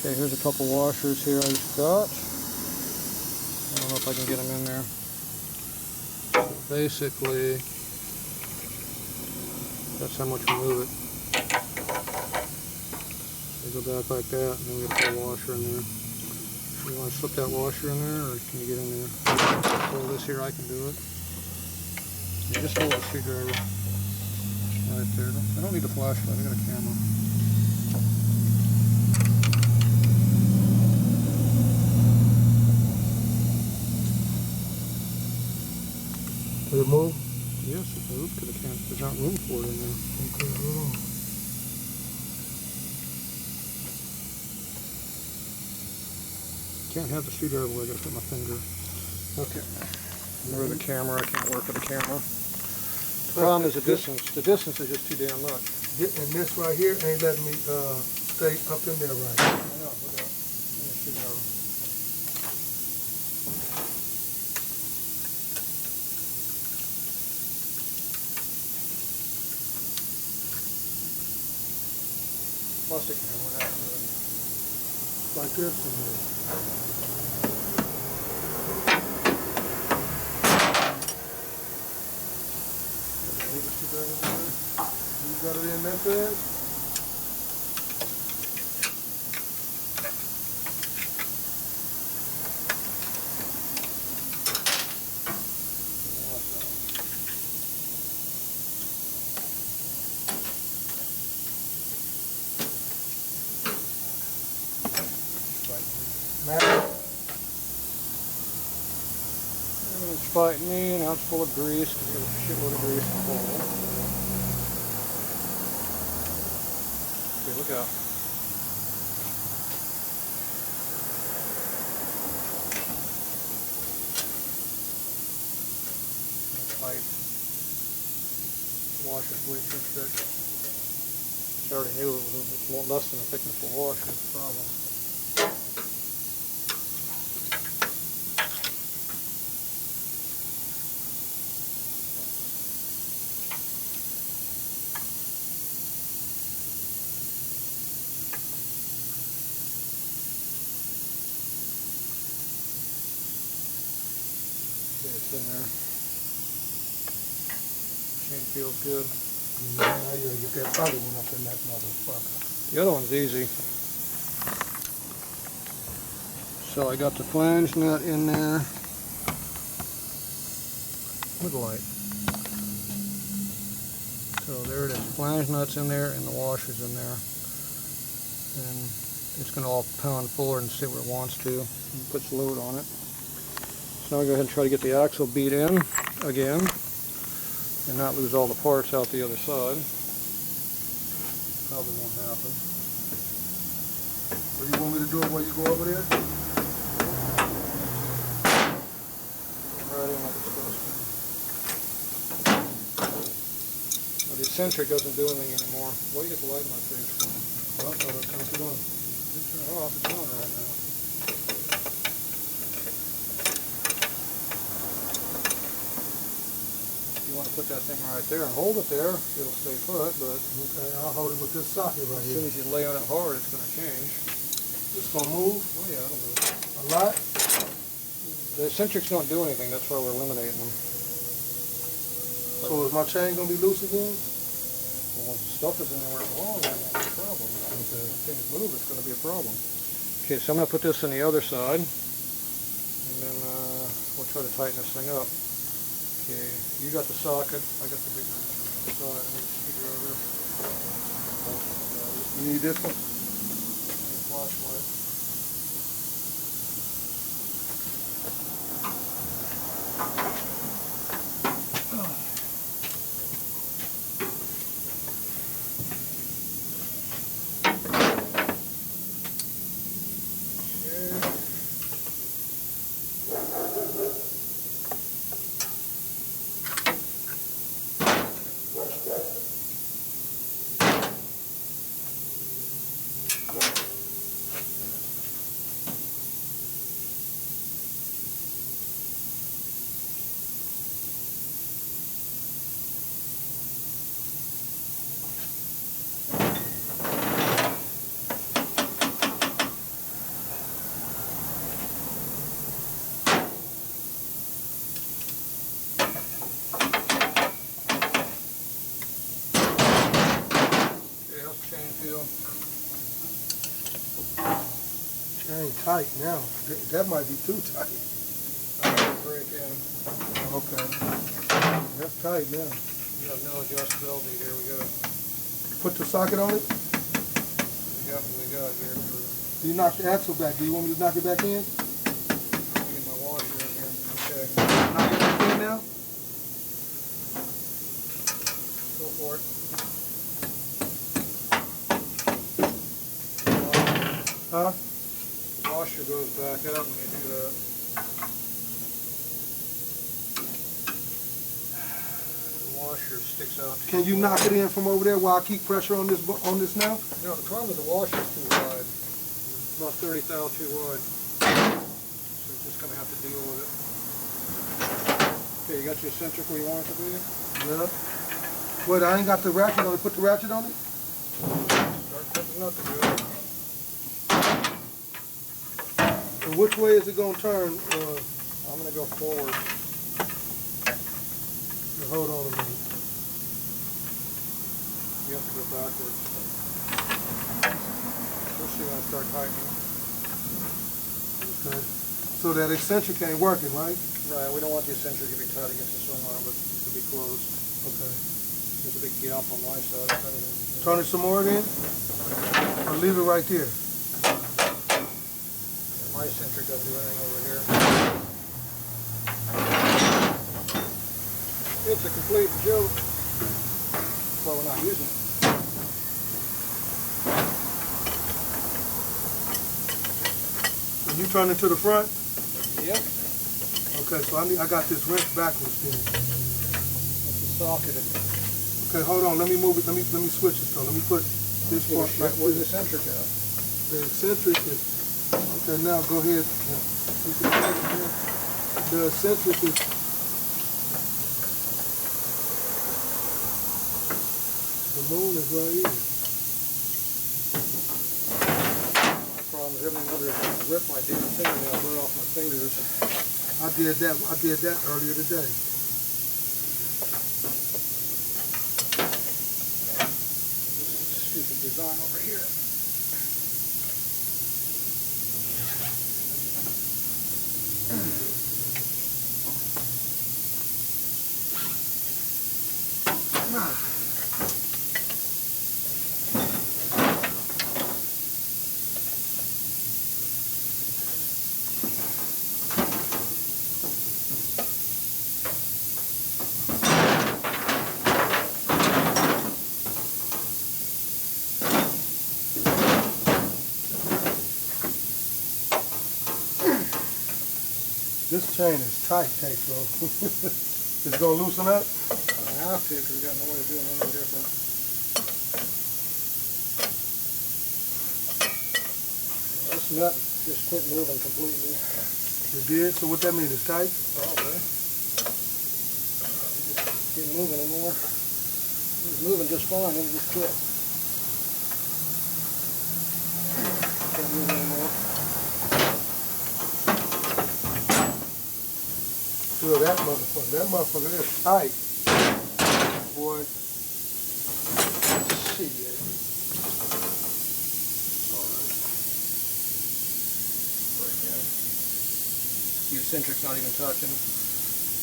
Okay, here's a couple washers here I just got. I don't know if I can get them in there. So basically, that's how much we move it. So you go back like that, and then we put a washer in there. So you want to slip that washer in there, or can you get in there? Hold this here, I can do it. You just hold the screwdriver right there. I don't need a flashlight, I got a camera. Does it move? Yes, it moves, because there's not room for it in there. Okay, hold on. Can't have the screwdriver where I gotta put my finger. Okay. Or the camera, I can't work with the camera. The problem is the distance. The distance is just too damn much. And this right here ain't letting me stay up in there right. I know, look out. Give me a screwdriver. Plastic camera, what happened to it? Like this in there. You got it in that fast? It's fighting me, now it's full of grease, because you got a shitload of grease in the bowl. Okay, look out. That pipe. Wash is way too thick. I already knew it was less than a thickness of wash was the problem. It's in there. Machine feels good. Now you gotta get that other one up in that motherfucker. The other one's easy. So I got the flange nut in there with light. So there it is. Flange nut's in there and the washer's in there. And it's going to all pound forward and sit where it wants to. And puts load on it. So now we go ahead and try to get the axle beat in again and not lose all the parts out the other side. Probably won't happen. So you want me to do it while you go over there? Right in like it's supposed to. Now the eccentric doesn't do anything anymore. Why do you get the light in my face for? Well, I'll turn it on. Turn it off, it's on right now. You want to put that thing right there and hold it there, it'll stay put, but Okay, I'll hold it with this socket right as here. soon as you lay on it hard, it's going to change. It's gonna move Oh yeah, it'll move. a lot. The eccentrics don't do anything, that's why we're eliminating them. So is my chain gonna be loose again? Well, once the stuff is in there where it belongs, it won't be a problem. Okay. When things move, it's going to be a problem. Okay, so I'm going to put this on the other side, and then we'll try to tighten this thing up. Okay, you got the socket, I got the big wrench on the other side. I need the screwdriver. You need this one? Flashlight. That ain't tight now. That might be too tight. Break in. Okay. That's tight now. We have no adjustability here. We gotta Put the socket on it. we got what we got here. You knock the axle back. Do you want me to knock it back in? Let me get my washer in here. Okay. Knock it back in now? Go for it. Huh? The washer goes back up when you do that. The washer sticks out. Can you knock it in from over there while I keep pressure on this now? No, the problem with the washer's too wide. It's about 30 thou too wide. So we're just gonna have to deal with it. Okay, you got your eccentric where you want it to be? Yeah. Wait, I ain't got the ratchet on it. Put the ratchet on it? Start putting nothing good. And which way is it going to turn? I'm gonna go forward. Hold on a minute. You have to go backwards. First you're gonna start tightening. Okay. So that eccentric ain't working, right? Right, we don't want the eccentric to be tight against the swing arm, but to be closed. Okay. There's a big gap on my side. Turn it some more then? Or leave it right there? My eccentric doesn't do anything over here. It's a complete joke. That's why we're not using it. And you turn it to the front? Yep. Okay, so I got this wrench backwards then. That's the socket. Okay, hold on. Let me move it. Let me switch it though. Let me put this part right Where's the here. eccentric at? The eccentric is. Okay, now go ahead. The eccentric is. The moon is right here. My problem is everything over here is going to rip my damn fingernail right off my fingers. I did that earlier today. Stupid design over here. This chain is tight, Tatro. It's gonna loosen up? I have to because we got no way of doing anything different. This nut just quit moving completely. It did? So what that mean? It's tight? Probably. It just didn't move anymore. It was moving just fine, then it just quit. Can't move anymore. Feel that motherfucker. That motherfucker is tight. Boy. Shit. The eccentric's not even touching.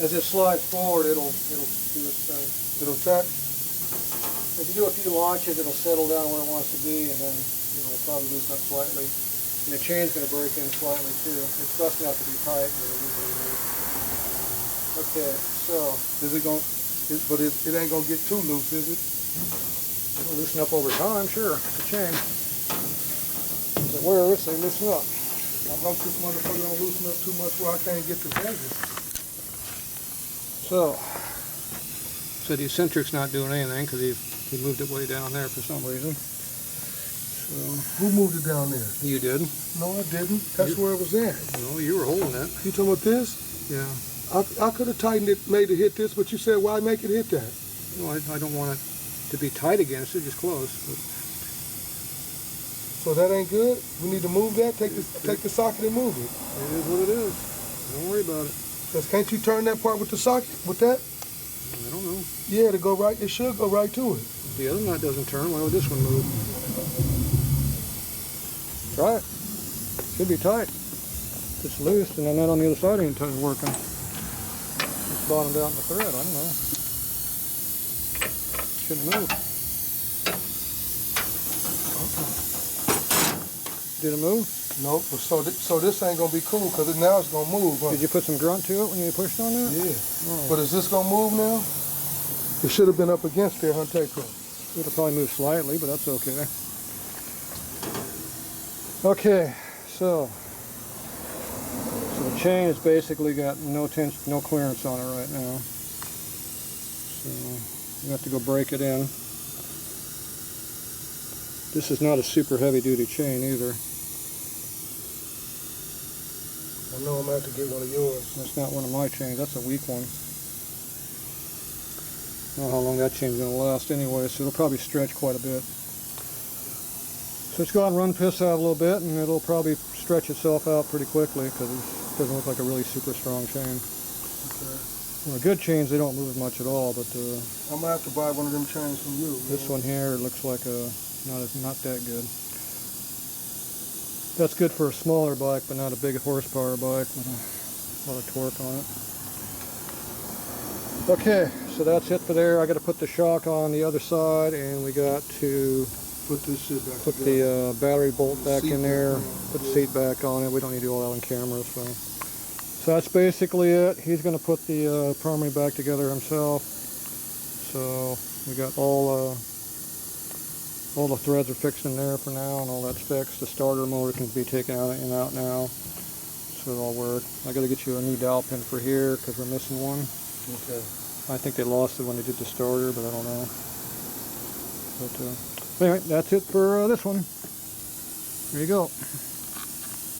As it slides forward, it'll do its thing. It'll touch? If you do a few launches, it'll settle down where it wants to be, and then it'll probably loosen up slightly. And the chain's going to break in slightly too. It's supposed to have to be tight, but it usually is. Okay, so Is it going? But it ain't gonna get too loose, is it? it'll loosen up over time, sure. It's a chain. As it wears, they loosen up. I hope this motherfucker don't loosen up too much where I can't get the edges. So the eccentric's not doing anything because he moved it way down there for some reason. So Who moved it down there? you did. No, I didn't. That's where it was at. No, you were holding it. You talking about this? Yeah. I could have tightened it, made it hit this, but you said why make it hit that? No, I don't want it to be tight against it, just close. But So that ain't good. We need to move that. Take the socket and move it. it is what it is. Don't worry about it. Cause can't you turn that part with the socket with that? I don't know. Yeah, to go right. It should go right to it. If the other nut doesn't turn, why would this one move? Try it. Should be tight. If it's loose, and then that on the other side ain't working. It's bottomed out in the thread. I don't know. Shouldn't move. Did it move? Nope. So this ain't gonna be cool because now it's gonna move. Huh? Did you put some grunt to it when you pushed on that? Yeah. Oh. But is this gonna move now? It should have been up against there, huh, Tatro? It'll probably move slightly, but that's okay. Okay, so the chain has basically got no clearance on it right now. So you have to go break it in. This is not a super heavy duty chain either. I know I'm gonna have to get one of yours. That's not one of my chains, that's a weak one. I don't know how long that chain's gonna last anyway, so it'll probably stretch quite a bit. So let's go out and run piss out a little bit, and it'll probably stretch itself out pretty quickly because it doesn't look like a really super strong chain. Okay. Well, good chains, they don't move much at all, but I'm gonna have to buy one of them chains from you. this one here looks like not that good. That's good for a smaller bike, but not a big horsepower bike with a lot of torque on it. Okay, so that's it for there. I got to put the shock on the other side, and we got to Put this shit back put together. the battery bolt back in there, back, put the seat back on it. We don't need to do all that on camera, so that's basically it. He's going to put the primary back together himself. So we got all the threads are fixed in there for now, and all that's fixed. The starter motor can be taken out and out now, so it'll all work. I got to get you a new dowel pin for here because we're missing one. Okay. I think they lost it when they did the starter, but I don't know. But anyway, that's it for this one. There you go.